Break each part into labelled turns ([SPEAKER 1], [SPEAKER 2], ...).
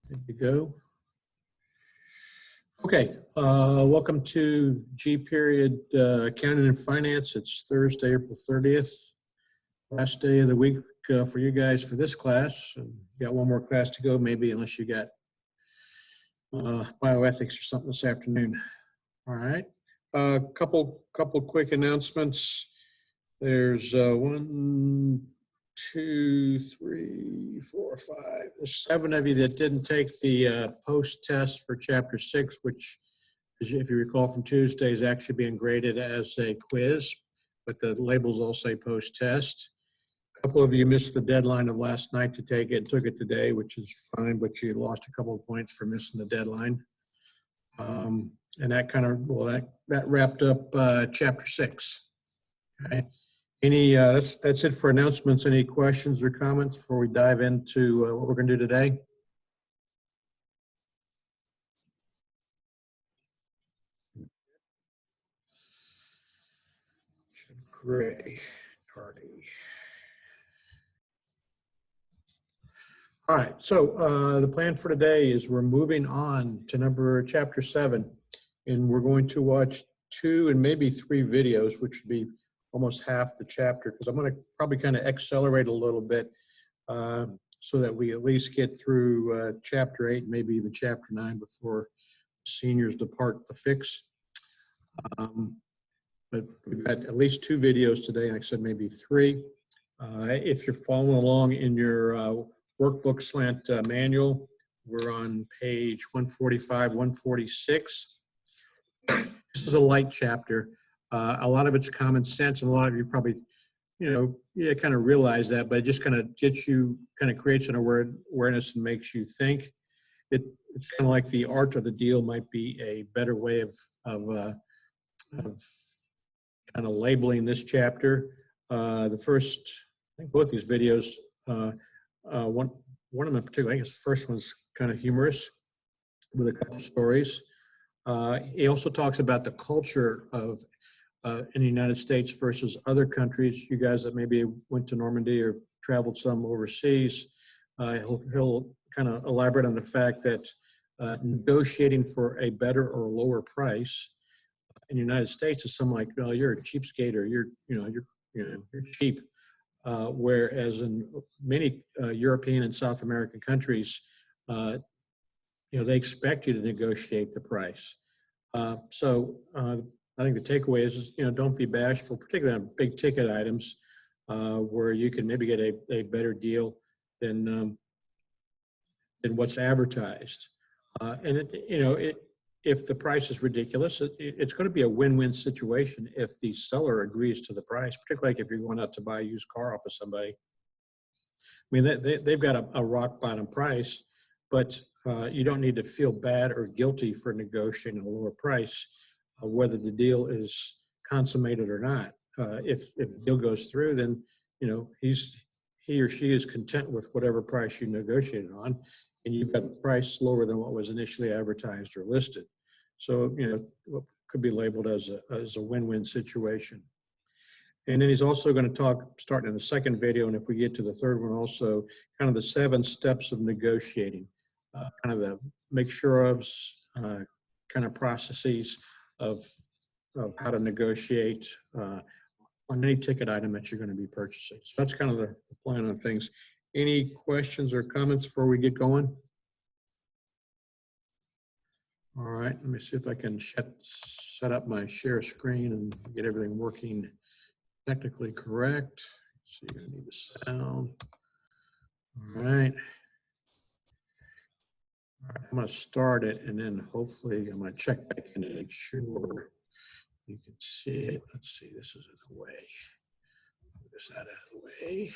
[SPEAKER 1] Good to go. Okay, welcome to G period Accounting and Finance. It's Thursday, April 30th, last day of the week for you guys for this class. And you got one more class to go, maybe, unless you got bioethics or something this afternoon. All right, couple quick announcements. There's 1, 2, 3, 4, 5. There's 7 of you that didn't take the post-test for Chapter 6, which, if you recall from Tuesday, is actually being graded as a quiz, but the labels all say post-test. A couple of you missed the deadline of last night to take it and took it today, which is fine, but you lost a couple of points for missing the deadline. And that kind of, well, that wrapped up Chapter 6. Okay. That's it for announcements. Any questions or comments before we dive into what we're going to do today? Gray, Hardy. All right, so the plan for today is we're moving on to Chapter 7, and we're going to watch 2 and maybe 3 videos, which would be almost half the chapter, because I'm going to probably kind of accelerate a little bit so that we at least get through Chapter 8, maybe even Chapter 9 before seniors depart the fix. But we've got at least 2 videos today, and like I said, maybe 3. If you're following along in your workbook slant manual, we're on page 145, 146. This is a light chapter. A lot of it's common sense, and a lot of you probably, kind of realize that, but it just kind of gets you, kind of creates an awareness and makes you think. It's kind of like the art of the deal might be a better way of kind of labeling this chapter. The first, I think both these videos, one of them in particular, I think the first one's kind of humorous with a couple of stories. He also talks about the culture of in the United States versus other countries. You guys that maybe went to Normandy or traveled some overseas, he'll kind of elaborate on the fact that negotiating for a better or lower price in the United States is something like, well, you're a cheapskate, or you're cheap. Whereas in many European and South American countries, they expect you to negotiate the price. So I think the takeaway is, don't be bashful, particularly on big ticket items, where you can maybe get a better deal than what's advertised. And if the price is ridiculous, it's going to be a win-win situation if the seller agrees to the price, particularly like if you're going out to buy a used car off of somebody. I mean, they've got a rock bottom price, but you don't need to feel bad or guilty for negotiating a lower price, whether the deal is consummated or not. If the deal goes through, then he or she is content with whatever price you negotiated on, and you've got a price lower than what was initially advertised or listed. So what could be labeled as a win-win situation. And then he's also going to talk, starting in the second video, and if we get to the third one also, kind of the 7 steps of negotiating, kind of the make sure ofs, kind of processes of how to negotiate on any ticket item that you're going to be purchasing. So that's kind of the plan on things. Any questions or comments before we get going? All right, let me see if I can set up my share screen and get everything working technically correct. So you're gonna need the sound. All right. All right, I'm gonna start it, and then hopefully I'm gonna check back in to make sure you can see it. Let's see, this is in the way. Move this out of the way.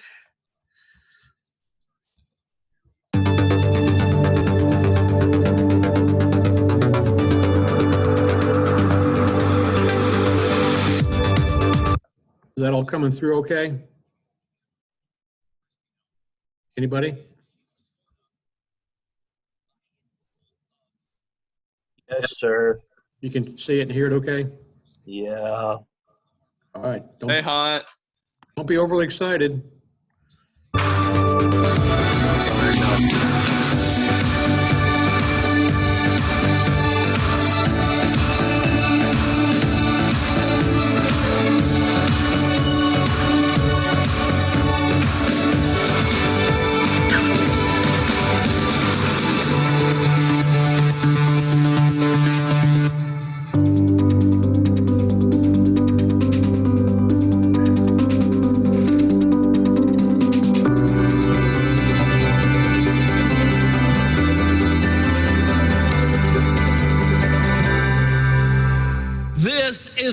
[SPEAKER 1] Is that all coming through okay? Anybody?
[SPEAKER 2] Yes, sir.
[SPEAKER 1] You can see it and hear it okay?
[SPEAKER 2] Yeah.
[SPEAKER 1] All right.
[SPEAKER 3] Hey, Hunt.
[SPEAKER 1] Don't be overly excited.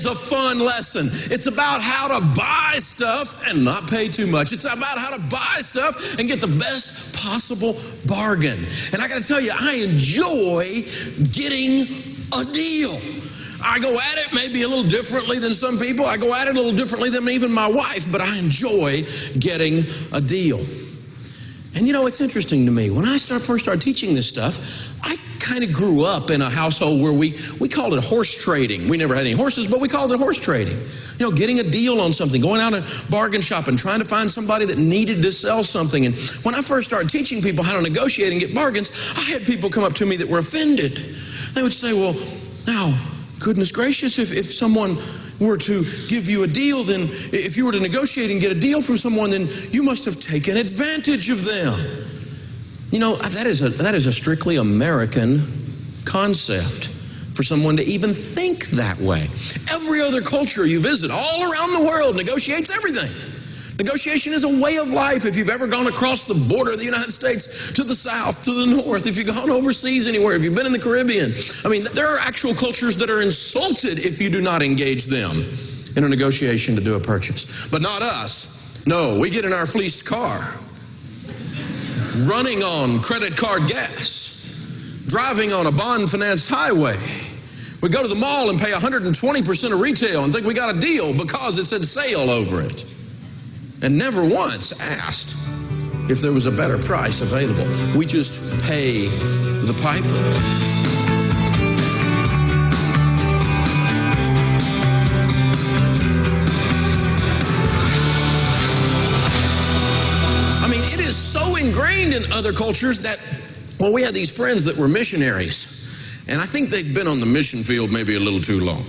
[SPEAKER 3] is a fun lesson. It's about how to buy stuff and not pay too much. It's about how to buy stuff and get the best possible bargain. And I got to tell you, I enjoy getting a deal. I go at it maybe a little differently than some people. I go at it a little differently than even my wife, but I enjoy getting a deal. And you know, it's interesting to me. When I first started teaching this stuff, I kind of grew up in a household where we called it horse trading. We never had any horses, but we called it horse trading. You know, getting a deal on something, going out and bargain shopping, trying to find somebody that needed to sell something. And when I first started teaching people how to negotiate and get bargains, I had people come up to me that were offended. They would say, well, now, goodness gracious, if someone were to give you a deal, then if you were to negotiate and get a deal from someone, then you must have taken advantage of them. You know, that is a strictly American concept for someone to even think that way. Every other culture you visit all around the world negotiates everything. Negotiation is a way of life. If you've ever gone across the border of the United States to the south, to the north, if you've gone overseas anywhere, if you've been in the Caribbean, I mean, there are actual cultures that are insulted if you do not engage them in a negotiation to do a purchase. But not us. No, we get in our fleeced car, running on credit card gas, driving on a bond-financed highway. We go to the mall and pay 120% of retail and think we got a deal because it said sale over it. And never once asked if there was a better price available. We just pay the piper. I mean, it is so ingrained in other cultures that, well, we had these friends that were missionaries, and I think they'd been on the mission field maybe a little too long.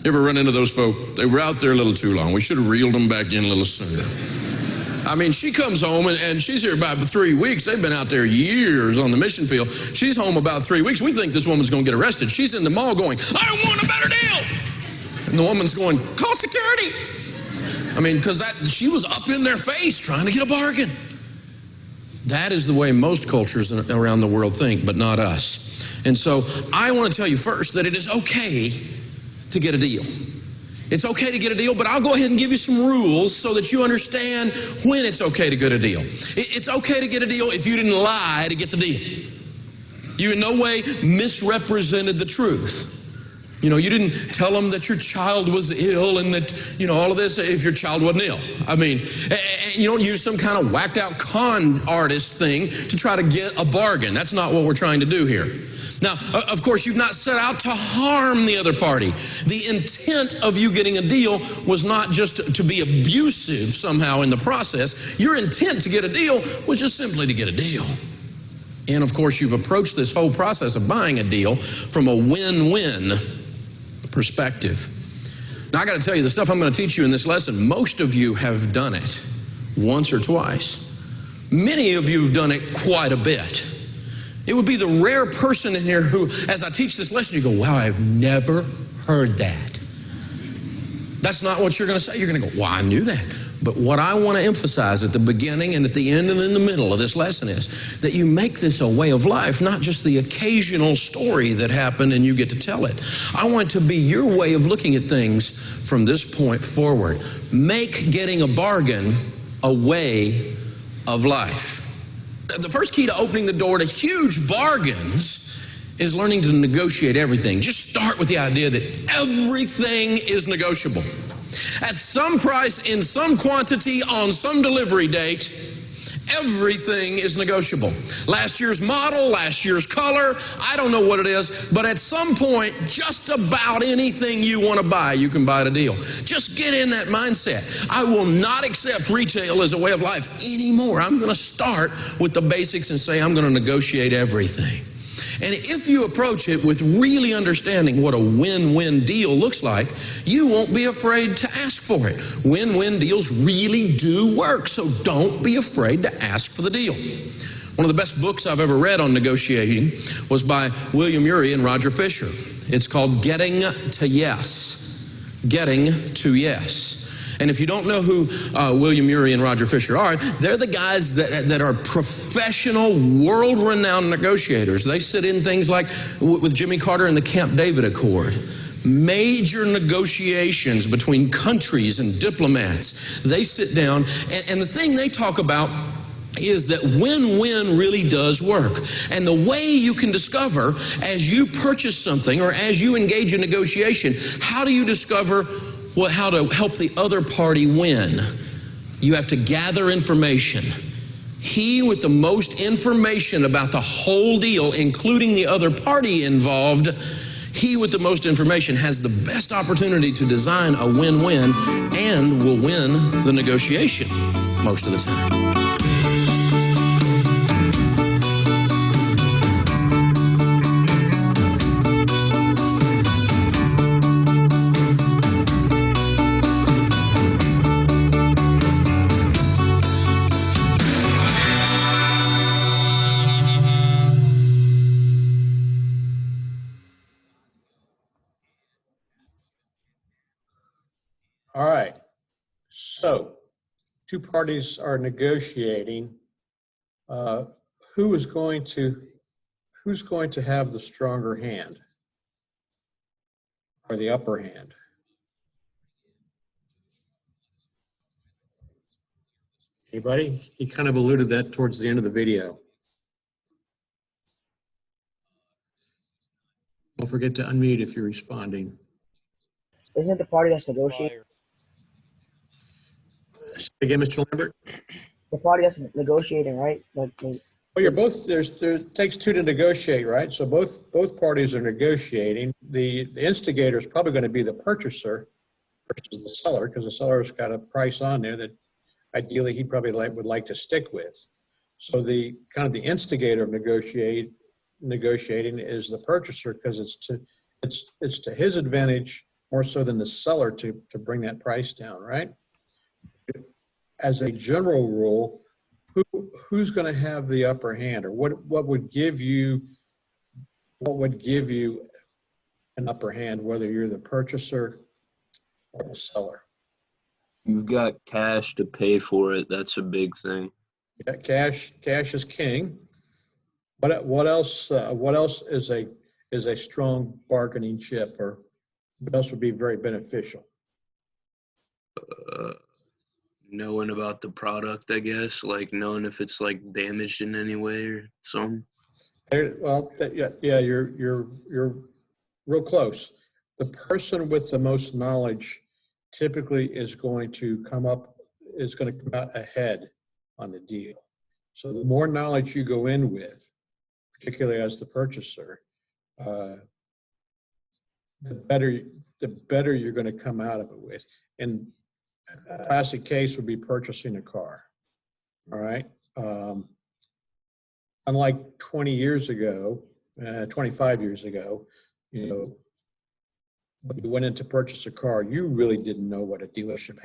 [SPEAKER 3] You ever run into those folk? They were out there a little too long. We should have reeled them back in a little sooner. I mean, she comes home and she's here about 3 weeks. They've been out there years on the mission field. She's home about 3 weeks. We think this woman's going to get arrested. She's in the mall going, I want a better deal. And the woman's going, call security. I mean, because she was up in their face trying to get a bargain. That is the way most cultures around the world think, but not us. And so I want to tell you first that it is okay to get a deal. It's okay to get a deal, but I'll go ahead and give you some rules so that you understand when it's okay to get a deal. It's okay to get a deal if you didn't lie to get the deal. You in no way misrepresented the truth. You know, you didn't tell them that your child was ill and that, you know, all of this if your child wasn't ill. I mean, you don't use some kind of whacked out con artist thing to try to get a bargain. That's not what we're trying to do here. Now, of course, you've not set out to harm the other party. The intent of you getting a deal was not just to be abusive somehow in the process. Your intent to get a deal was just simply to get a deal. And of course, you've approached this whole process of buying a deal from a win-win perspective. Now, I got to tell you, the stuff I'm going to teach you in this lesson, most of you have done it once or twice. Many of you have done it quite a bit. It would be the rare person in here who, as I teach this lesson, you go, wow, I've never heard that. That's not what you're going to say. You're going to go, well, I knew that. But what I want to emphasize at the beginning and at the end and in the middle of this lesson is that you make this a way of life, not just the occasional story that happened and you get to tell it. I want it to be your way of looking at things from this point forward. Make getting a bargain a way of life. The first key to opening the door to huge bargains is learning to negotiate everything. Just start with the idea that everything is negotiable. At some price, in some quantity, on some delivery date, everything is negotiable. Last year's model, last year's color, I don't know what it is, but at some point, just about anything you want to buy, you can buy at a deal. Just get in that mindset. I will not accept retail as a way of life anymore. I'm going to start with the basics and say I'm going to negotiate everything. And if you approach it with really understanding what a win-win deal looks like, you won't be afraid to ask for it. Win-win deals really do work, so don't be afraid to ask for the deal. One of the best books I've ever read on negotiating was by William Ury and Roger Fisher. It's called Getting to Yes. Getting to Yes. And if you don't know who William Ury and Roger Fisher are, they're the guys that are professional, world-renowned negotiators. They sit in things like with Jimmy Carter and the Camp David Accord, major negotiations between countries and diplomats. They sit down, and the thing they talk about is that win-win really does work. And the way you can discover as you purchase something or as you engage in negotiation, how do you discover how to help the other party win? You have to gather information. He with the most information about the whole deal, including the other party involved, he with the most information has the best opportunity to design a win-win and will win the negotiation most of the time.
[SPEAKER 1] All right. So, two parties are negotiating. Who's going to have the stronger hand or the upper hand? Anybody? He kind of alluded that towards the end of the video. Don't forget to unmute if you're responding.
[SPEAKER 4] Isn't the party that's negotiating?
[SPEAKER 1] Say again, Mr. Lambert?
[SPEAKER 4] The party that's negotiating, right? Like
[SPEAKER 1] Well, you're both, there takes two to negotiate, right? So both parties are negotiating. The instigator is probably going to be the purchaser versus the seller, because the seller's got a price on there that ideally he probably would like to stick with. So the kind of the instigator of negotiating is the purchaser, because it's to his advantage more so than the seller to bring that price down, right? As a general rule, who's going to have the upper hand, or what would give you an upper hand, whether you're the purchaser or the seller?
[SPEAKER 2] You've got cash to pay for it. That's a big thing.
[SPEAKER 1] Yeah, cash is king. But what else is a strong bargaining chip, or what else would be very beneficial?
[SPEAKER 2] Knowing about the product, I guess, like knowing if it's like damaged in any way or something.
[SPEAKER 1] Well, yeah, you're real close. The person with the most knowledge typically is going to come out ahead on the deal. So the more knowledge you go in with, particularly as the purchaser, the better you're going to come out of it with. And a classic case would be purchasing a car. All right. Unlike 20 years ago, 25 years ago, when you went in to purchase a car, you really didn't know what a dealership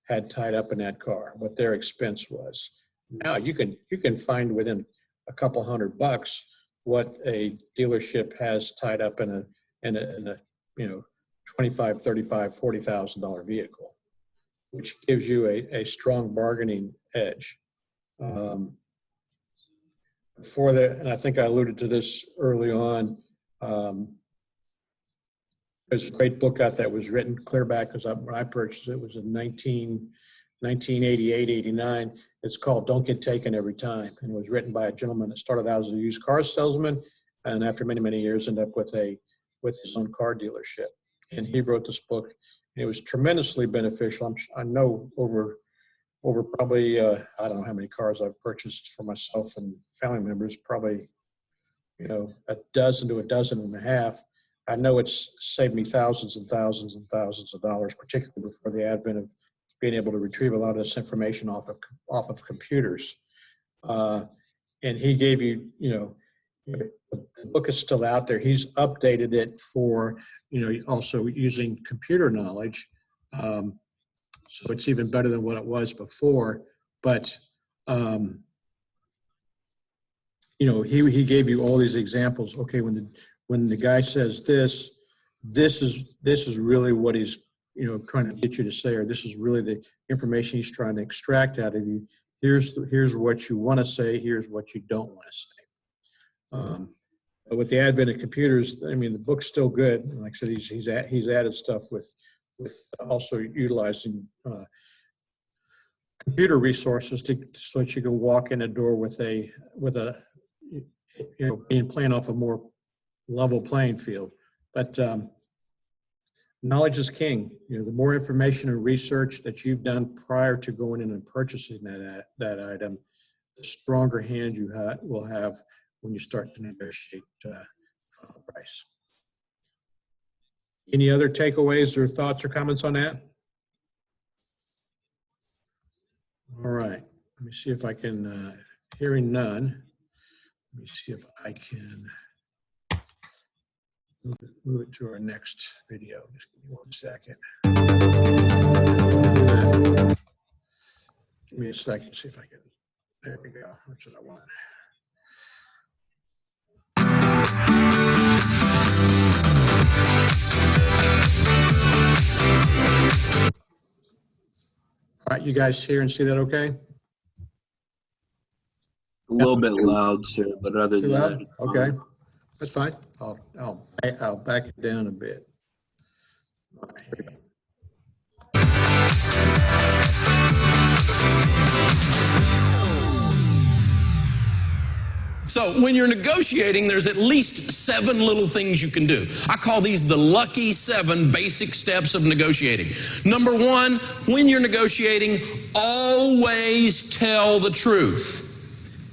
[SPEAKER 1] had tied up in that car, what their expense was. Now you can find within a couple $100 what a dealership has tied up in a $25,000, $35,000, $40,000 vehicle, which gives you a strong bargaining edge. And I think I alluded to this early on, there's a great book out that was written clear back, because when I purchased it, it was in 1988, 89. It's called Don't Get Taken Every Time. And it was written by a gentleman that started out as a used car salesman, and after many, many years ended up with his own car dealership. And he wrote this book. And it was tremendously beneficial. I know over probably, I don't know how many cars I've purchased for myself and family members, probably, a dozen to a dozen and a half. I know it's saved me thousands and thousands and thousands of dollars, particularly before the advent of being able to retrieve a lot of this information off of computers. And he gave you, the book is still out there. He's updated it for, also using computer knowledge. So it's even better than what it was before. But, he gave you all these examples. Okay, when the guy says this is really what he's, trying to get you to say, or this is really the information he's trying to extract out of you. Here's what you want to say. Here's what you don't want to say. with the advent of computers, I mean, the book's still good. Like I said, he's added stuff with also utilizing computer resources so that you can walk in a door with a being playing off a more level playing field. But knowledge is king. The more information and research that you've done prior to going in and purchasing that item, the stronger hand you will have when you start to negotiate final price. Any other takeaways or thoughts or comments on that? All right, let me see if I can, hearing none, let me see if I can move it to our next video. Just give me 1 second. Give me a second, see if I can, there we go, that's what I want. All right, you guys hear and see that okay?
[SPEAKER 2] A little bit loud, sir, but other
[SPEAKER 1] Too
[SPEAKER 2] than
[SPEAKER 1] loud?
[SPEAKER 2] that,
[SPEAKER 1] Okay, that's fine. I'll back it down a bit. All right, here we go.
[SPEAKER 3] So when you're negotiating, there's at least 7 little things you can do. I call these the lucky 7 basic steps of negotiating. Number 1, when you're negotiating, always tell the truth.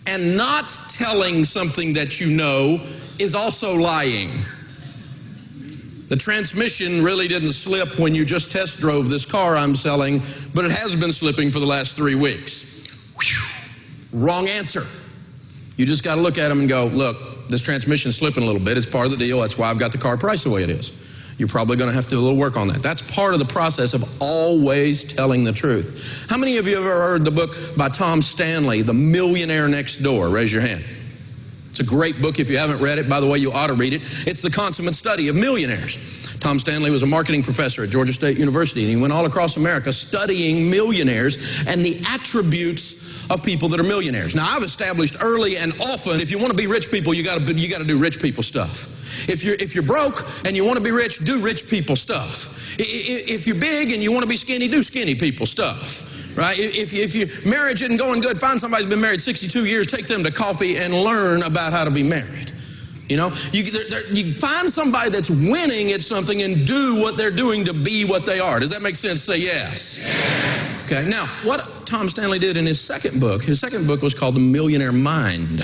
[SPEAKER 3] And not telling something that you know is also lying. The transmission really didn't slip when you just test drove this car I'm selling, but it has been slipping for the last 3 weeks. Whew. Wrong answer. You just got to look at them and go, look, this transmission's slipping a little bit. It's part of the deal. That's why I've got the car priced the way it is. You're probably going to have to do a little work on that. That's part of the process of always telling the truth. How many of you have ever heard the book by Tom Stanley, The Millionaire Next Door? Raise your hand. It's a great book. If you haven't read it, by the way, you ought to read it. It's the consummate study of millionaires. Tom Stanley was a marketing professor at Georgia State University, and he went all across America studying millionaires and the attributes of people that are millionaires. Now, I've established early and often, if you want to be rich people, you got to do rich people stuff. If you're broke and you want to be rich, do rich people stuff. If you're big and you want to be skinny, do skinny people stuff. Right? If your marriage isn't going good, find somebody who's been married 62 years, take them to coffee and learn about how to be married. You know, you find somebody that's winning at something and do what they're doing to be what they are. Does that make sense? Say yes. Yes. Okay, now, what Tom Stanley did in his second book was called The Millionaire Mind.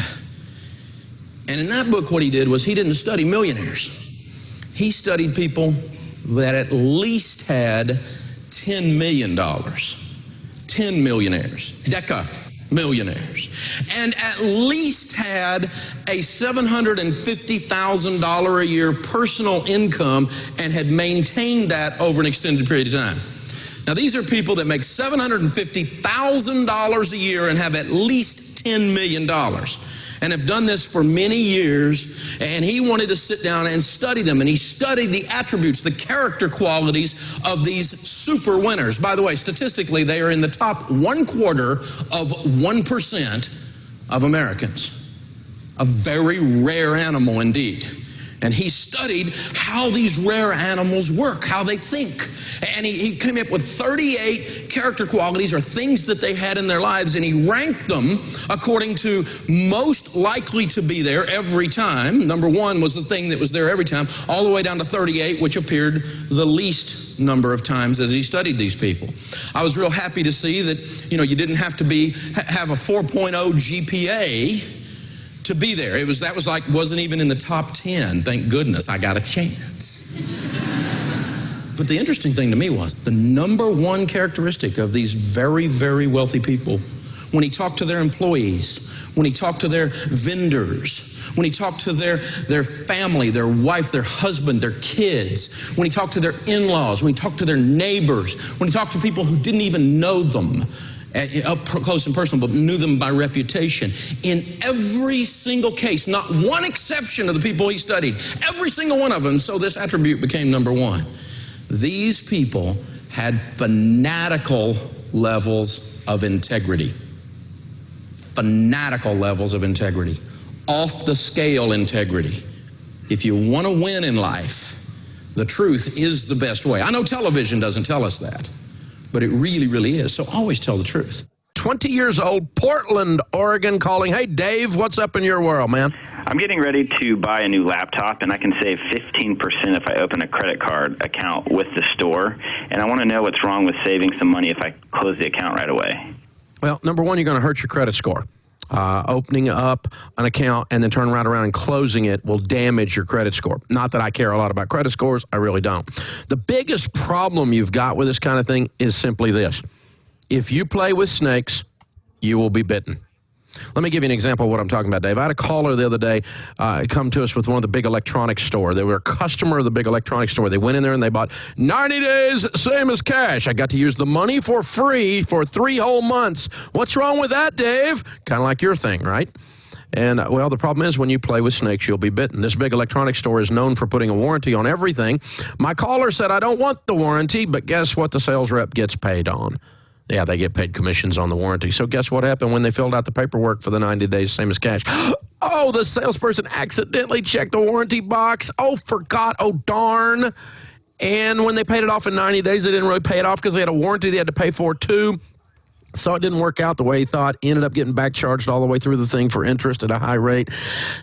[SPEAKER 3] And in that book, what he did was he didn't study millionaires. He studied people that at least had $10 million. 10 millionaires, millionaires, and at least had a $750,000 a year personal income and had maintained that over an extended period of time. Now, these are people that make $750,000 a year and have at least $10 million and have done this for many years, and he wanted to sit down and study them, and he studied the attributes, the character qualities of these super winners. By the way, statistically, they are in the top 1/4 of 1% of Americans. A very rare animal indeed. And he studied how these rare animals work, how they think. And he came up with 38 character qualities or things that they had in their lives, and he ranked them according to most likely to be there every time. Number 1 was the thing that was there every time, all the way down to 38, which appeared the least number of times as he studied these people. I was real happy to see that, you didn't have to have a 4.0 GPA to be there. Wasn't even in the top 10. Thank goodness I got a chance. But the interesting thing to me was the number 1 characteristic of these very, very wealthy people, when he talked to their employees, when he talked to their vendors, when he talked to their family, their wife, their husband, their kids, when he talked to their in-laws, when he talked to their neighbors, when he talked to people who didn't even know them up close and personal, but knew them by reputation. In every single case, not one exception of the people he studied, every single one of them, so this attribute became number 1. These people had fanatical levels of integrity. Fanatical levels of integrity. Off the scale integrity. If you want to win in life, the truth is the best way. I know television doesn't tell us that, but it really, really is. So always tell the truth. 20 years old, Portland, Oregon, calling. Hey, Dave, what's up in your world, man?
[SPEAKER 5] I'm getting ready to buy a new laptop, and I can save 15% if I open a credit card account with the store. And I want to know what's wrong with saving some money if I close the account right away.
[SPEAKER 3] Well, number one, you're going to hurt your credit score. Opening up an account and then turning right around and closing it will damage your credit score. Not that I care a lot about credit scores. I really don't. The biggest problem you've got with this kind of thing is simply this. If you play with snakes, you will be bitten. Let me give you an example of what I'm talking about, Dave. I had a caller the other day come to us with one of the big electronics store. They were a customer of the big electronics store. They went in there and they bought 90 days, same as cash. I got to use the money for free for 3 whole months. What's wrong with that, Dave? Kind of like your thing, right? And, well, the problem is when you play with snakes, you'll be bitten. This big electronics store is known for putting a warranty on everything. My caller said, I don't want the warranty, but guess what the sales rep gets paid on? Yeah, they get paid commissions on the warranty. So guess what happened when they filled out the paperwork for the 90 days, same as cash? Oh, the salesperson accidentally checked the warranty box. Oh, forgot. Oh, darn. And when they paid it off in 90 days, they didn't really pay it off because they had a warranty they had to pay for too. So it didn't work out the way he thought. Ended up getting back charged all the way through the thing for interest at a high rate,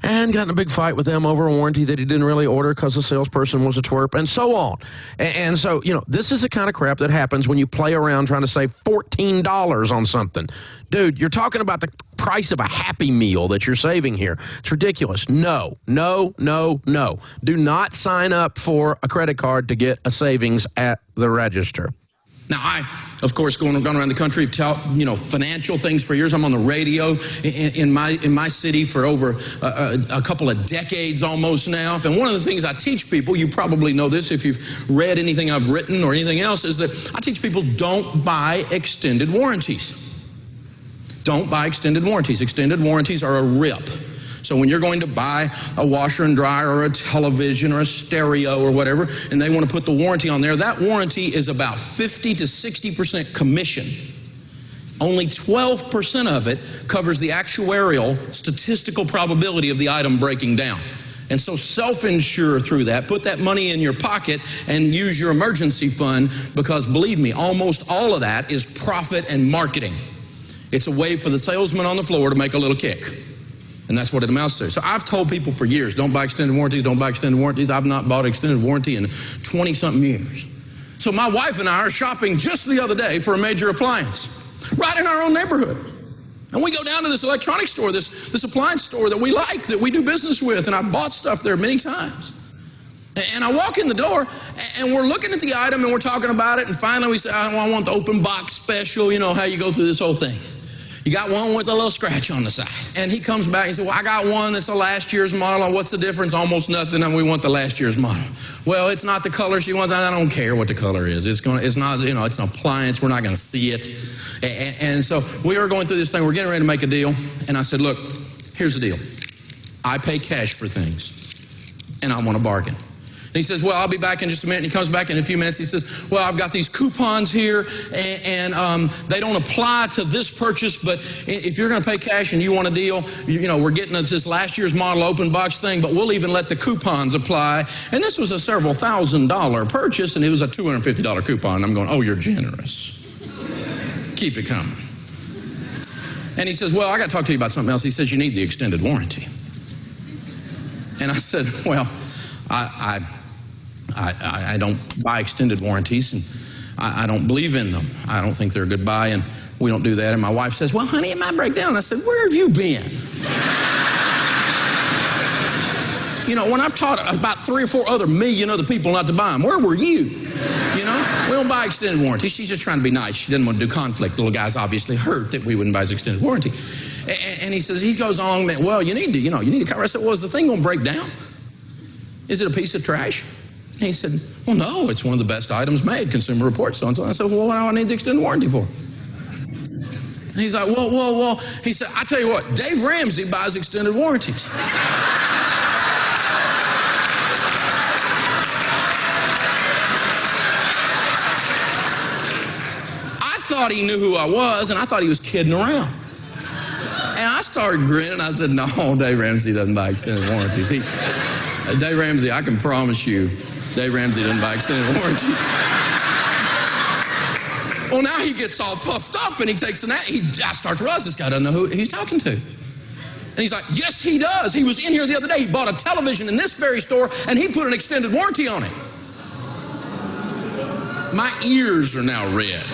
[SPEAKER 3] and got in a big fight with them over a warranty that he didn't really order because the salesperson was a twerp, and so on. And so, you know, this is the kind of crap that happens when you play around trying to save $14 on something. Dude, you're talking about the price of a Happy Meal that you're saving here. It's ridiculous. No, no, no, no. Do not sign up for a credit card to get a savings at the register. Now, I, of course, going around the country, have taught, financial things for years. I'm on the radio in my city for over a couple of decades almost now. And one of the things I teach people, you probably know this if you've read anything I've written or anything else, is that I teach people don't buy extended warranties. Don't buy extended warranties. Extended warranties are a rip. So when you're going to buy a washer and dryer or a television or a stereo or whatever, and they want to put the warranty on there, that warranty is about 50 to 60% commission. Only 12% of it covers the actuarial statistical probability of the item breaking down. And so self-insure through that, put that money in your pocket and use your emergency fund, because believe me, almost all of that is profit and marketing. It's a way for the salesman on the floor to make a little kick. And that's what it amounts to. So I've told people for years, don't buy extended warranties, don't buy extended warranties. I've not bought extended warranty in 20-something years. So my wife and I are shopping just the other day for a major appliance, right in our own neighborhood. And we go down to this electronics store, this appliance store that we like, that we do business with, and I've bought stuff there many times. And I walk in the door, and we're looking at the item, and we're talking about it, and finally we say, I want the open box special, how you go through this whole thing. You got one with a little scratch on the side. And he comes back and he said, well, I got one that's a last year's model. What's the difference? Almost nothing, and we want the last year's model. Well, it's not the color she wants. I don't care what the color is. It's not, it's an appliance. We're not going to see it. And so we are going through this thing. We're getting ready to make a deal. And I said, look, here's the deal. I pay cash for things, and I want to bargain. And he says, well, I'll be back in just a minute. And he comes back in a few minutes. He says, well, I've got these coupons here, and they don't apply to this purchase, but if you're going to pay cash and you want a deal, we're getting this last year's model open box thing, but we'll even let the coupons apply. And this was a several $1,000 purchase, and it was a $250 coupon. I'm going, oh, you're generous. Keep it coming. And he says, well, I got to talk to you about something else. He says, you need the extended warranty. And I said, well, I don't buy extended warranties, and I don't believe in them. I don't think they're a good buy, and we don't do that. And my wife says, well, honey, it might break down. And I said, where have you been? When I've taught about 3 or 4 other million other people not to buy them, where were you? We don't buy extended warranties. She's just trying to be nice. She didn't want to do conflict. The little guy's obviously hurt that we wouldn't buy his extended warranty. And he goes on, well, you need to cover. I said, well, is the thing going to break down? Is it a piece of trash? And he said, well, no, it's one of the best items made, Consumer Reports, so and so. I said, well, what do I need the extended warranty for? And he's like, well. He said, I tell you what, Dave Ramsey buys extended warranties. I thought he knew who I was, and I thought he was kidding around. And I started grinning. I said, no, Dave Ramsey doesn't buy extended warranties. Dave Ramsey, I can promise you, Dave Ramsey doesn't buy extended warranties. Well, now he gets all puffed up and he takes an I start to realize this guy doesn't know who he's talking to. And he's like, yes, he does. He was in here the other day. He bought a television in this very store and he put an extended warranty on it. My ears are now red.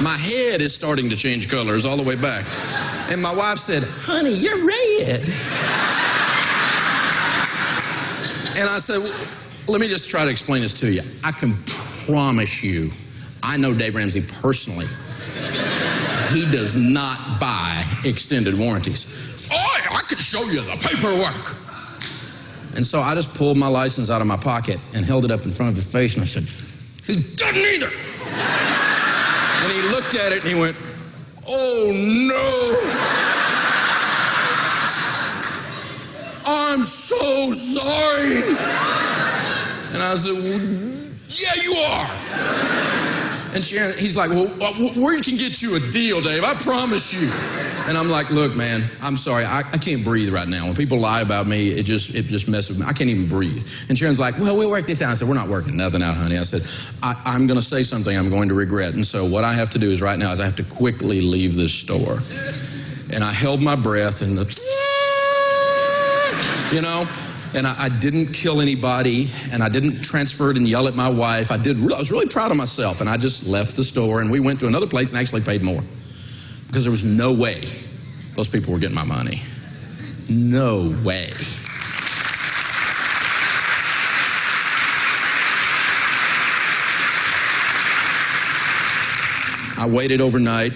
[SPEAKER 3] My head is starting to change colors all the way back. And my wife said, honey, you're red. And I said, well, let me just try to explain this to you. I can promise you, I know Dave Ramsey personally. He does not buy extended warranties. Oh, I could show you the paperwork. And so I just pulled my license out of my pocket and held it up in front of his face and I said, he doesn't either. And he looked at it and he went, oh no. I'm so sorry. And I said, well, yeah, you are. And Sharon, he's like, well, we can get you a deal, Dave. I promise you. And I'm like, look, man, I'm sorry. I can't breathe right now. When people lie about me, it just messes with me. I can't even breathe. And Sharon's like, well, we'll work this out. I said, we're not working nothing out, honey. I said, I'm going to say something I'm going to regret. And so what I have to do is right now is I have to quickly leave this store. And I held my breath and you know, and I didn't kill anybody, and I didn't transfer it and yell at my wife. I was really proud of myself, and I just left the store, and we went to another place and actually paid more because there was no way those people were getting my money. No way. I waited overnight.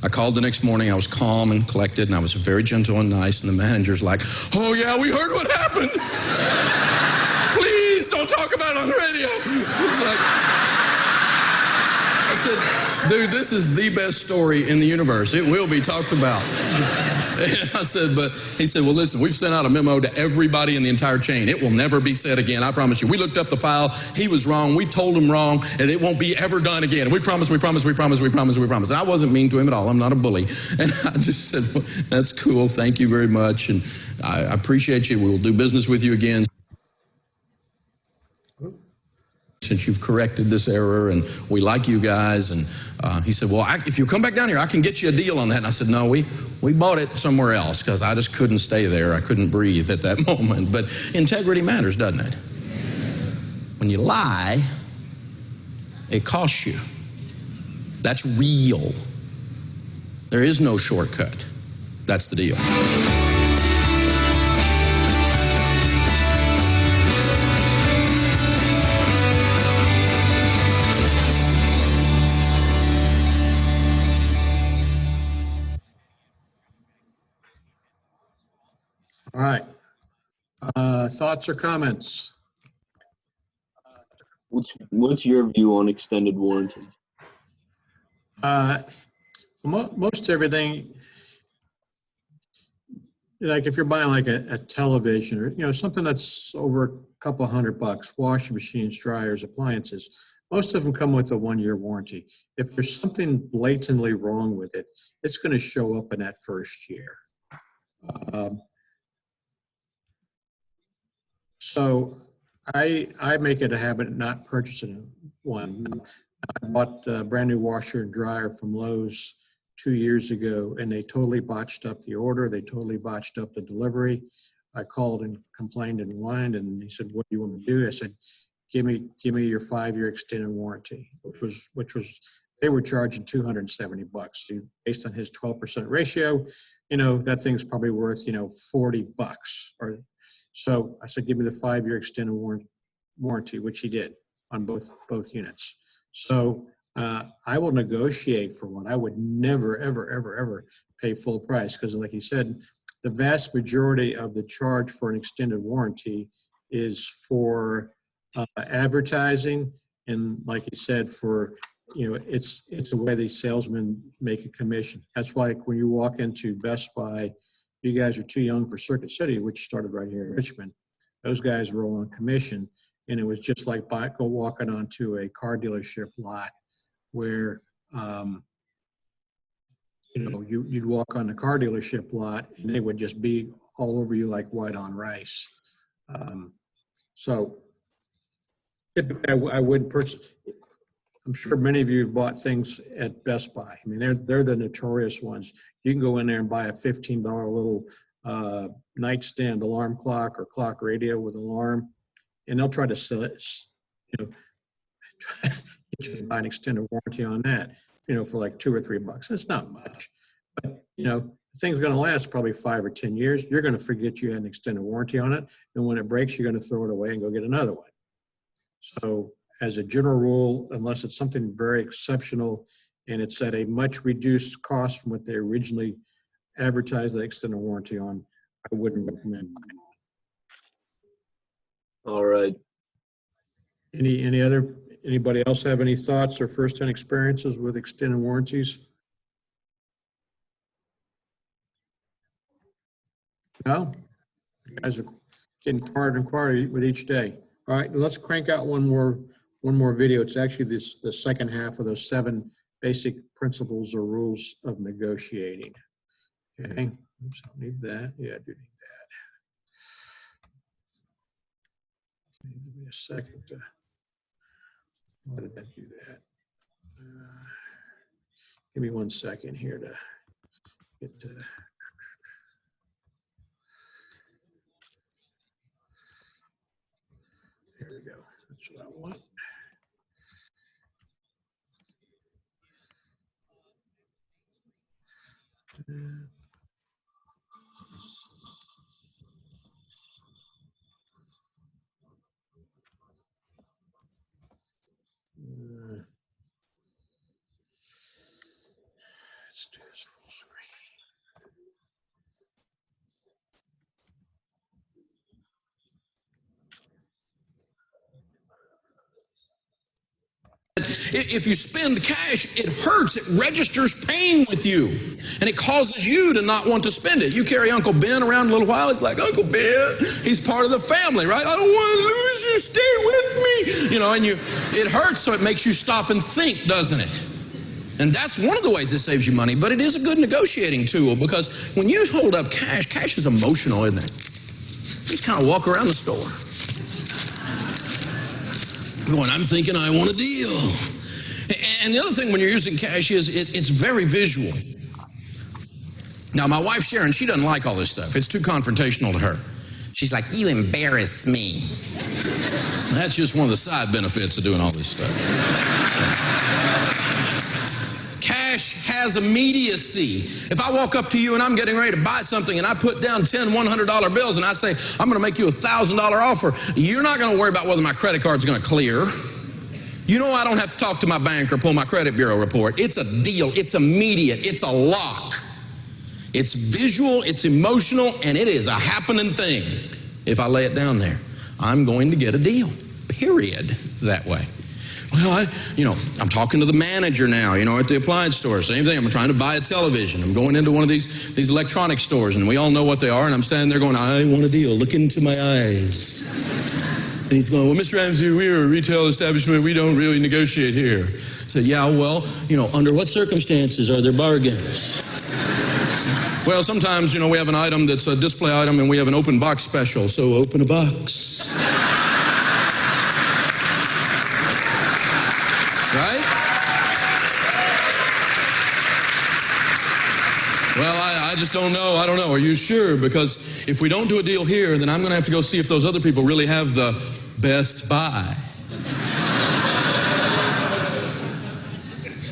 [SPEAKER 3] I called the next morning. I was calm and collected, and I was very gentle and nice. And the manager's like, oh, yeah, we heard what happened. Please don't talk about it on the radio. It's like, I said, dude, this is the best story in the universe. It will be talked about. And I said, but he said, well, listen, we've sent out a memo to everybody in the entire chain. It will never be said again. I promise you. We looked up the file. He was wrong. We told him wrong, and it won't be ever done again. We promise, we promise, we promise, we promise, we promise. And I wasn't mean to him at all. I'm not a bully. And I just said, well, that's cool. Thank you very much. And I appreciate you. We will do business with you again. Since you've corrected this error, and we like you guys. And he said, well, if you come back down here, I can get you a deal on that. And I said, no, we bought it somewhere else because I just couldn't stay there. I couldn't breathe at that moment. But integrity matters, doesn't it? When you lie, it costs you. That's real. There is no shortcut. That's the deal.
[SPEAKER 1] All right. Thoughts or comments?
[SPEAKER 2] What's your view on extended warranties?
[SPEAKER 1] Most everything, like if you're buying like a television or, something that's over a couple $100, washing machines, dryers, appliances, most of them come with a 1-year warranty. If there's something blatantly wrong with it, it's going to show up in that first year. So I make it a habit of not purchasing one. I bought a brand new washer and dryer from Lowe's 2 years ago, and they totally botched up the order. They totally botched up the delivery. I called and complained and whined, and he said, what do you want me to do? I said, give me your 5-year extended warranty, which was they were charging $270 based on his 12% ratio. That thing's probably worth, $40 or so. I said, give me the 5-year extended warranty, which he did on both units. So I will negotiate for one. I would never, ever, ever, ever pay full price because, like he said, the vast majority of the charge for an extended warranty is for advertising, and like he said, for it's the way the salesmen make a commission. That's why when you walk into Best Buy, you guys are too young for Circuit City, which started right here in Richmond. Those guys were all on commission, and it was just like go walking onto a car dealership lot where you'd walk on the car dealership lot and they would just be all over you like white on rice. So typically I wouldn't purchase. I'm sure many of you have bought things at Best Buy. I mean, they're the notorious ones. You can go in there and buy a $15 little nightstand alarm clock or clock radio with alarm, and they'll try to sell it, get you to buy an extended warranty on that, for like $2 or $3. It's not much, but the thing's going to last probably 5 or 10 years. You're going to forget you had an extended warranty on it, and when it breaks, you're going to throw it away and go get another one. So as a general rule, unless it's something very exceptional and it's at a much reduced cost from what they originally advertised the extended warranty on, I wouldn't recommend buying one.
[SPEAKER 2] All right.
[SPEAKER 1] Anybody else have any thoughts or first-hand experiences with extended warranties? No? You guys are getting quieter and quieter with each day. All right, let's crank out one more video. It's actually the second half of those 7 basic principles or rules of negotiating. Okay, oops, I don't need that. Yeah, I do need that. Give me a second. Why did that do that? Give me 1 second here to get to. There we go. That's what I want. Let's do this full screen.
[SPEAKER 3] If you spend cash, it hurts. It registers pain with you. And it causes you to not want to spend it. You carry Uncle Ben around a little while. It's like, Uncle Ben, he's part of the family, right? I don't want to lose you. Stay with me. And it hurts, so it makes you stop and think, doesn't it? And that's one of the ways it saves you money. But it is a good negotiating tool, because when you hold up cash is emotional, isn't it? You just kind of walk around the store. Going, I'm thinking I want a deal. And the other thing when you're using cash is it's very visual. Now, my wife, Sharon, she doesn't like all this stuff. It's too confrontational to her. She's like, you embarrass me. That's just one of the side benefits of doing all this stuff. Cash has immediacy. If I walk up to you and I'm getting ready to buy something and I put down 10 $100 bills and I say, I'm going to make you a $1,000 offer, you're not going to worry about whether my credit card's going to clear. I don't have to talk to my bank or pull my credit bureau report. It's a deal. It's immediate. It's a lock. It's visual, it's emotional, and it is a happening thing. If I lay it down there, I'm going to get a deal, period, that way. Well, I'm talking to the manager now, at the appliance store. Same thing, I'm trying to buy a television. I'm going into one of these electronic stores, and we all know what they are, and I'm standing there going, I want a deal. Look into my eyes. And he's going, well, Mr. Ramsey, we're a retail establishment. We don't really negotiate here. I said, yeah, well, under what circumstances are there bargains? Well, sometimes, we have an item that's a display item, and we have an open box special, so open a box. Right? Well, I just don't know. I don't know. Are you sure? Because if we don't do a deal here, then I'm going to have to go see if those other people really have the Best Buy.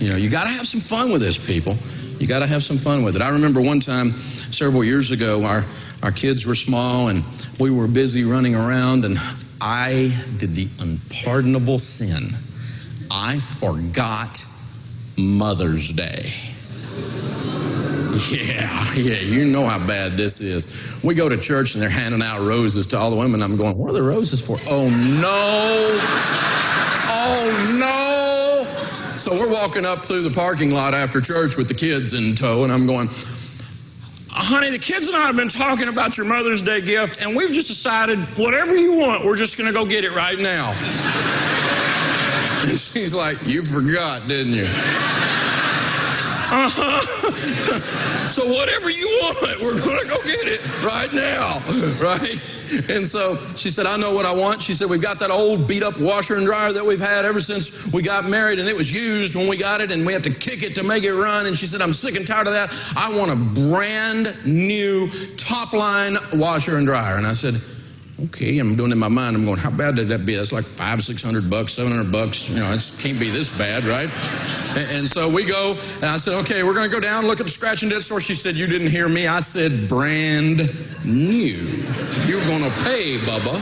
[SPEAKER 3] You got to have some fun with this, people. You got to have some fun with it. I remember one time several years ago, our kids were small and we were busy running around, and I did the unpardonable sin. I forgot Mother's Day. Yeah, you know how bad this is. We go to church and they're handing out roses to all the women. I'm going, what are the roses for? Oh, no. Oh, no. So we're walking up through the parking lot after church with the kids in tow, and I'm going, honey, the kids and I have been talking about your Mother's Day gift, and we've just decided whatever you want, we're just going to go get it right now. And she's like, you forgot, didn't you? So whatever you want, we're going to go get it right now, right? And so she said, I know what I want. She said, we've got that old beat up washer and dryer that we've had ever since we got married, and it was used when we got it, and we have to kick it to make it run. And she said, I'm sick and tired of that. I want a brand new top line washer and dryer. And I said, okay, I'm doing it in my mind. I'm going, how bad did that be? That's like $500, $600, $700. You know, it can't be this bad, right? And so we go, and I said, okay, we're going to go down, look at the scratch and dent store. She said, you didn't hear me. I said, brand new. You're going to pay, Bubba.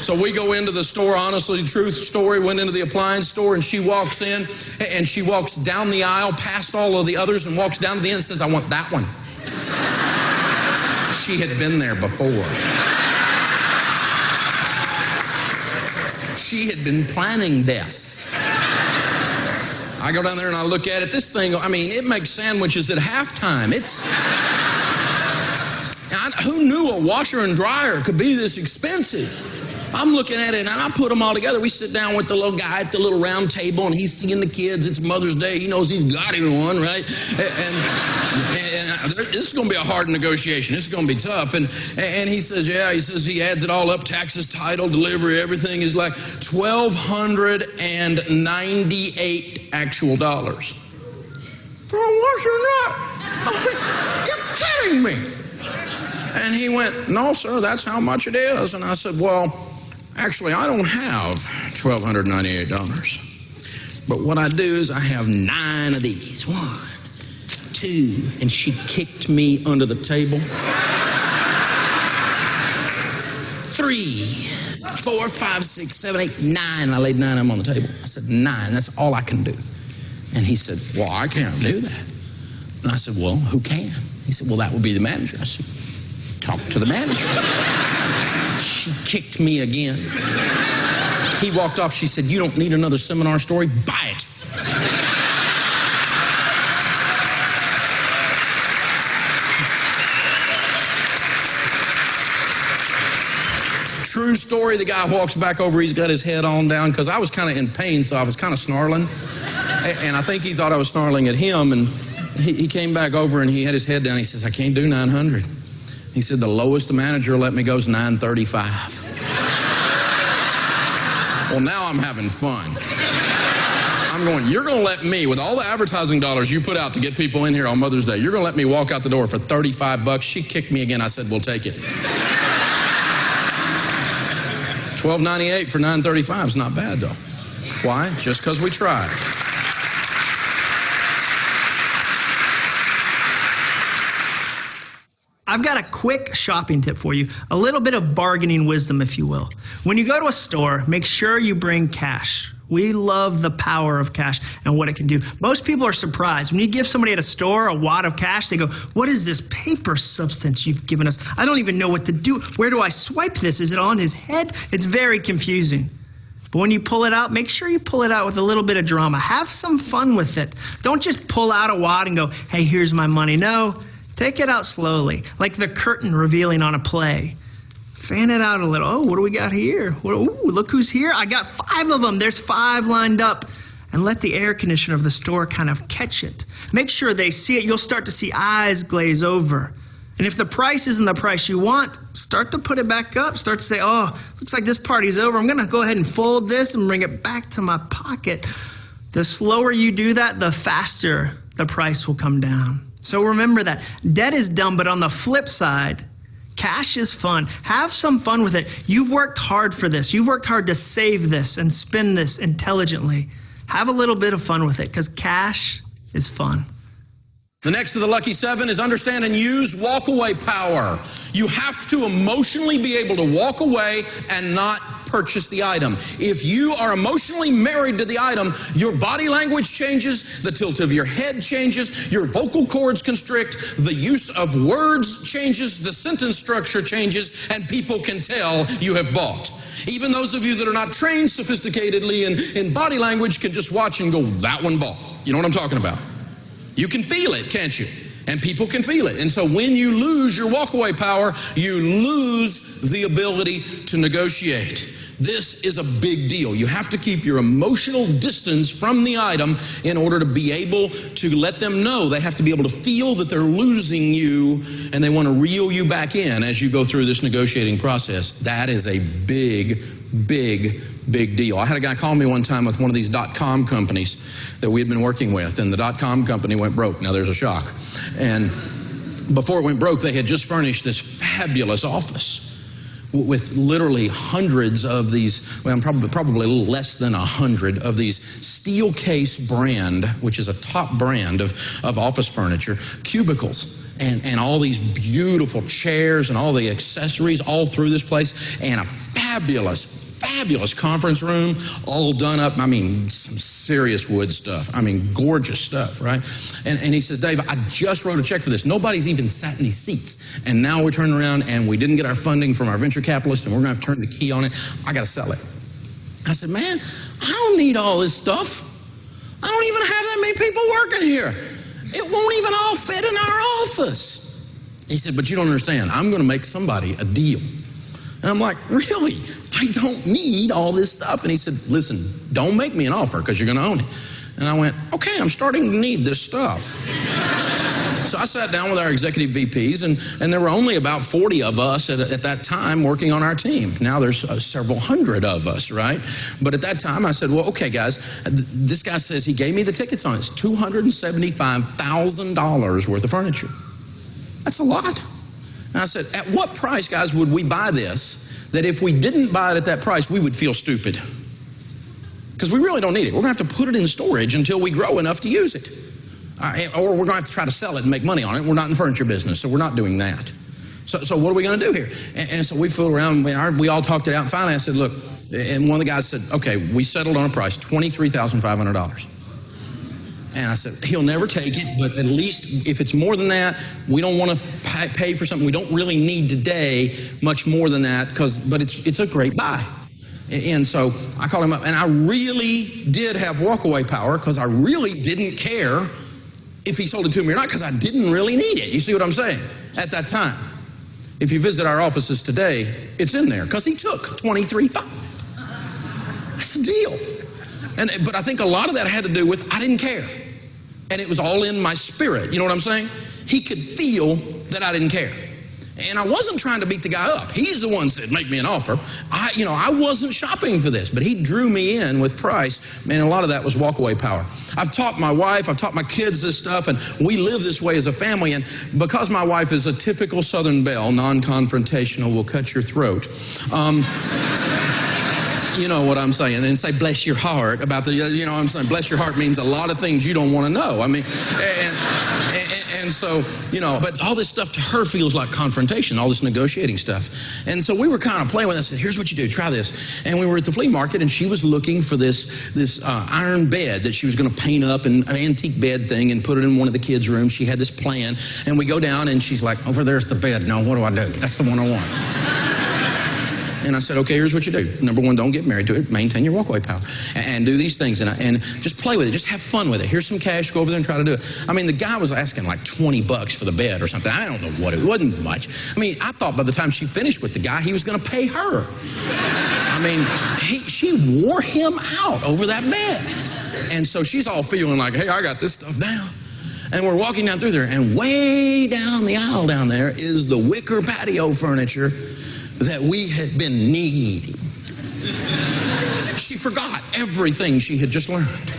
[SPEAKER 3] So we go into the store, honestly, truth story, went into the appliance store, and she walks in, and she walks down the aisle past all of the others and walks down to the end and says, I want that one. She had been there before. She had been planning this. I go down there and I look at it. This thing, I mean, it makes sandwiches at halftime. Who knew a washer and dryer could be this expensive? I'm looking at it, and I put them all together. We sit down with the little guy at the little round table, and he's seeing the kids. It's Mother's Day. He knows he's got him one, right? And this is going to be a hard negotiation. This is going to be tough. And he says, yeah, he says he adds it all up, taxes, title, delivery, everything is like $1,298 actual dollars. For a washer and dryer. You're kidding me. And he went, no, sir, that's how much it is. And I said, well, actually, I don't have $1,298. But what I do is I have 9 of these. 1, 2, and she kicked me under the table. 3, 4, 5, 6, 7, 8, 9. I laid 9 of them on the table. I said, 9, that's all I can do. And he said, well, I can't do that. And I said, well, who can? He said, well, that would be the manager. I said, talk to the manager. She kicked me again. He walked off. She said, you don't need another seminar story. Buy it. True story. The guy walks back over. He's got his head on down because I was kind of in pain, so I was kind of snarling. And I think he thought I was snarling at him. And he came back over and he had his head down. He says, I can't do 900. He said, the lowest the manager will let me go is 935. Well, now I'm having fun. I'm going, you're going to let me, with all the advertising dollars you put out to get people in here on Mother's Day, you're going to let me walk out the door for $35. She kicked me again. I said, we'll take it. $12.98 for 935 is not bad, though. Why? Just because we tried.
[SPEAKER 6] I've got a quick shopping tip for you, a little bit of bargaining wisdom, if you will. When you go to a store, make sure you bring cash. We love the power of cash and what it can do. Most people are surprised. When you give somebody at a store a wad of cash, they go, what is this paper substance you've given us? I don't even know what to do. Where do I swipe this? Is it on his head? It's very confusing. But when you pull it out, make sure you pull it out with a little bit of drama. Have some fun with it. Don't just pull out a wad and go, hey, here's my money. No. Take it out slowly, like the curtain revealing on a play. Fan it out a little. Oh, what do we got here? Ooh, look who's here. I got 5 of them. There's 5 lined up. And let the air conditioner of the store kind of catch it. Make sure they see it. You'll start to see eyes glaze over. And if the price isn't the price you want, start to put it back up. Start to say, oh, looks like this party's over. I'm going to go ahead and fold this and bring it back to my pocket. The slower you do that, the faster the price will come down. So remember that. Debt is dumb, but on the flip side, cash is fun. Have some fun with it. You've worked hard for this. You've worked hard to save this and spend this intelligently. Have a little bit of fun with it because cash is fun.
[SPEAKER 3] The next of the lucky 7 is understand and use walk-away power. You have to emotionally be able to walk away and not purchase the item. If you are emotionally married to the item, your body language changes, the tilt of your head changes, your vocal cords constrict, the use of words changes, the sentence structure changes, and people can tell you have bought. Even those of you that are not trained sophisticatedly in body language can just watch and go, that one bought. You know what I'm talking about? You can feel it, can't you? And people can feel it. And so when you lose your walkaway power, you lose the ability to negotiate. This is a big deal. You have to keep your emotional distance from the item in order to be able to let them know. They have to be able to feel that they're losing you, and they want to reel you back in as you go through this negotiating process. That is a big deal. I had a guy call me one time with one of these .com companies that we had been working with, and the .com company went broke. Now there's a shock. And before it went broke, they had just furnished this fabulous office with literally hundreds of these, well, probably a little less than 100 of these Steelcase brand, which is a top brand of office furniture, cubicles, and all these beautiful chairs and all the accessories all through this place, and a fabulous conference room, all done up. I mean, some serious wood stuff. I mean, gorgeous stuff, right? And he says, Dave, I just wrote a check for this. Nobody's even sat in these seats. And now we're turning around and we didn't get our funding from our venture capitalist, and we're going to have to turn the key on it. I got to sell it. I said, man, I don't need all this stuff. I don't even have that many people working here. It won't even all fit in our office. He said, but you don't understand. I'm going to make somebody a deal. And I'm like, really? I don't need all this stuff. And he said, listen, don't make me an offer because you're going to own it. And I went, okay, I'm starting to need this stuff. So I sat down with our executive VPs, and there were only about 40 of us at that time working on our team. Now there's several hundred of us, right? But at that time I said, well, okay, guys, this guy says he gave me the tickets on it. It's $275,000 worth of furniture. That's a lot. And I said, at what price, guys, would we buy this, that if we didn't buy it at that price, we would feel stupid? Because we really don't need it. We're going to have to put it in storage until we grow enough to use it. Or we're going to have to try to sell it and make money on it. We're not in the furniture business, so we're not doing that. So what are we going to do here? And so we fooled around. We all talked it out. And finally I said, look, and one of the guys said, okay, we settled on a price, $23,500. And I said, he'll never take it, but at least if it's more than that, we don't want to pay for something we don't really need today much more than that, but it's a great buy. And so I called him up, and I really did have walkaway power because I really didn't care if he sold it to me or not because I didn't really need it. You see what I'm saying? At that time. If you visit our offices today, it's in there because he took $23,500. That's a deal. But I think a lot of that had to do with I didn't care. And it was all in my spirit. You know what I'm saying? He could feel that I didn't care. And I wasn't trying to beat the guy up. He's the one that said, make me an offer. I wasn't shopping for this, but he drew me in with price. Man, a lot of that was walkaway power. I've taught my wife, I've taught my kids this stuff, and we live this way as a family. And because my wife is a typical Southern belle, non-confrontational, will cut your throat. You know what I'm saying, and say bless your heart about you know what I'm saying, bless your heart means a lot of things you don't want to know. I mean, and so, but all this stuff to her feels like confrontation, all this negotiating stuff. And so we were kind of playing with it. I said, here's what you do, try this. And we were at the flea market, and she was looking for this iron bed that she was going to paint up, an antique bed thing, and put it in one of the kids' rooms. She had this plan, and we go down, and she's like, over there's the bed. Now, what do I do? That's the one I want. And I said, okay, here's what you do. Number one, don't get married to it. Maintain your walkaway power. And do these things. And just play with it. Just have fun with it. Here's some cash. Go over there and try to do it. I mean, the guy was asking like $20 for the bed or something. I don't know what. It wasn't much. I mean, I thought by the time she finished with the guy, he was going to pay her. I mean, she wore him out over that bed. And so she's all feeling like, hey, I got this stuff down. And we're walking down through there. And way down the aisle down there is the wicker patio furniture that we had been needing. She forgot everything she had just learned.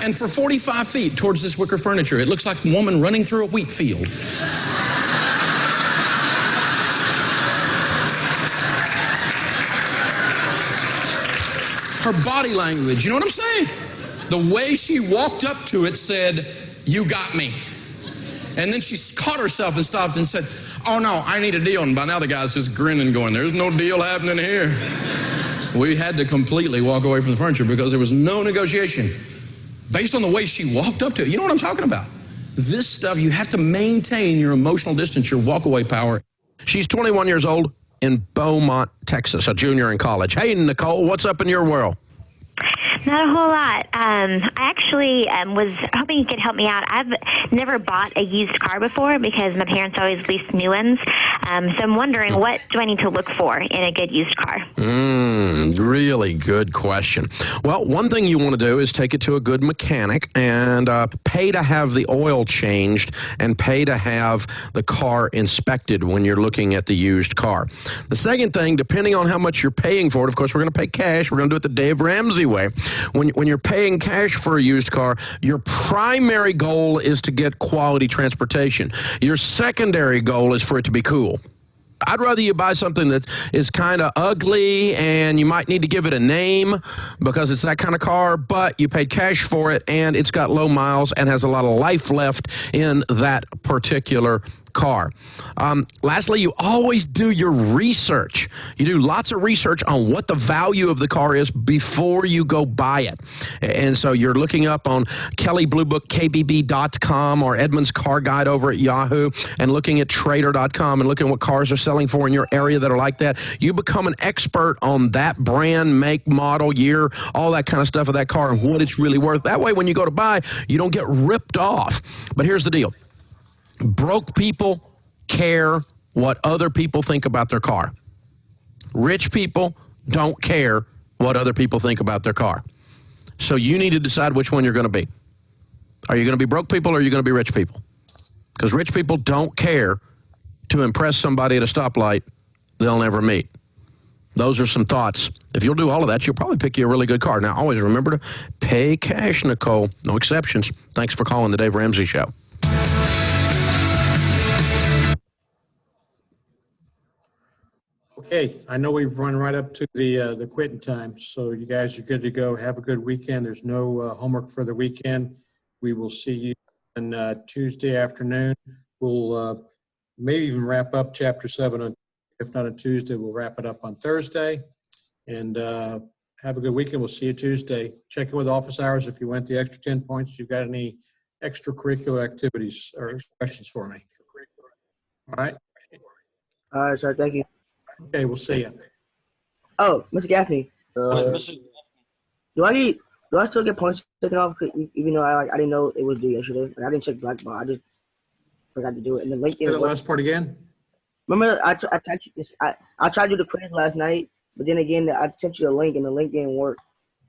[SPEAKER 3] And for 45 feet towards this wicker furniture, it looks like a woman running through a wheat field. Her body language, you know what I'm saying? The way she walked up to it said, you got me. And then she caught herself and stopped and said, oh no, I need a deal. And by now the guy's just grinning going, there's no deal happening here. We had to completely walk away from the furniture because there was no negotiation based on the way she walked up to it. You know what I'm talking about? This stuff, you have to maintain your emotional distance, your walkaway power.
[SPEAKER 7] She's 21 years old in Beaumont, Texas, a junior in college. Hey, Nicole, what's up in your world?
[SPEAKER 8] Not a whole lot. I actually was hoping you could help me out. I've never bought a used car before because my parents always leased new ones. So I'm wondering, what do I need to look for in a good used car?
[SPEAKER 3] Really good question. Well, one thing you want to do is take it to a good mechanic and pay to have the oil changed and pay to have the car inspected when you're looking at the used car. The second thing, depending on how much you're paying for it, of course, we're going to pay cash. We're going to do it the Dave Ramsey way. When you're paying cash for a used car, your primary goal is to get quality transportation. Your secondary goal is for it to be cool. I'd rather you buy something that is kind of ugly and you might need to give it a name because it's that kind of car, but you paid cash for it and it's got low miles and has a lot of life left in that particular car. Lastly, you always do your research. You do lots of research on what the value of the car is before you go buy it. And so you're looking up on Kelley Blue Book, KBB.com, or Edmunds Car Guide over at Yahoo, and looking at Trader.com and looking at what cars are selling for in your area that are like that. You become an expert on that brand, make, model, year, all that kind of stuff of that car and what it's really worth. That way, when you go to buy, you don't get ripped off. But here's the deal. Broke people care what other people think about their car. Rich people don't care what other people think about their car. So you need to decide which one you're going to be. Are you going to be broke people or are you going to be rich people? Because rich people don't care to impress somebody at a stoplight they'll never meet. Those are some thoughts. If you'll do all of that, you'll probably pick you a really good car. Now, always remember to pay cash, Nicole. No exceptions. Thanks for calling the Dave Ramsey Show.
[SPEAKER 1] Okay, I know we've run right up to the quitting time, so you guys are good to go. Have a good weekend. There's no homework for the weekend. We will see you on Tuesday afternoon. We'll maybe even wrap up Chapter 7 on, if not on Tuesday, we'll wrap it up on Thursday. And have a good weekend. We'll see you Tuesday. Check in with office hours if you went the extra 10 points. You've got any extracurricular activities or questions for me? All right.
[SPEAKER 4] All right, sir. Thank you.
[SPEAKER 1] Okay, we'll see you.
[SPEAKER 4] Oh, Mr. Gaffney. Do I still get points taken off? Even though I didn't know it was due yesterday. I didn't check Black Ball. I just forgot to do it. And the LinkedIn.
[SPEAKER 1] Say the last part again.
[SPEAKER 4] Remember, I tried to do the quiz last night, but then again, I sent you the link and the link didn't work.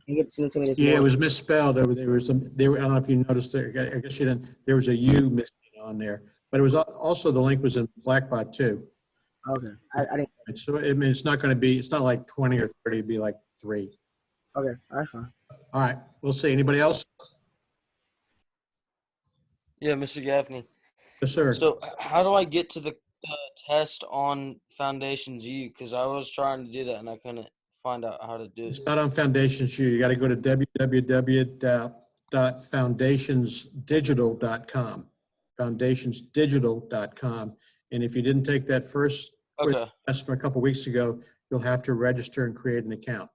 [SPEAKER 4] You get to send it to me.
[SPEAKER 1] Yeah, it was misspelled. There was some. I don't know if you noticed there. I guess you didn't. There was a U missing on there, but it was also the link was in Blackbot too.
[SPEAKER 4] Okay, I didn't.
[SPEAKER 1] So I mean, it's not going to be. It's not like 20 or 30. It'd be like 3.
[SPEAKER 4] Okay, that's fine.
[SPEAKER 1] All right, we'll see. Anybody else?
[SPEAKER 9] Yeah, Mr. Gaffney.
[SPEAKER 1] Yes, sir.
[SPEAKER 9] So how do I get to the test on Foundations U? Because I was trying to do that and I couldn't find out how to do it.
[SPEAKER 1] It's not on Foundations U. You got to go to www.foundationsdigital.com. Foundationsdigital.com. And if you didn't take that first test from a couple weeks ago, you'll have to register and create an account.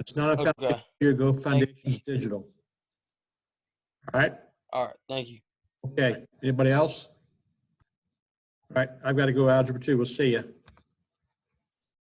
[SPEAKER 1] It's not a Foundation U. Go Foundations Digital. All right.
[SPEAKER 9] All right. Thank you.
[SPEAKER 1] Okay. Anybody else? All right. I've got to go Algebra 2. We'll see you.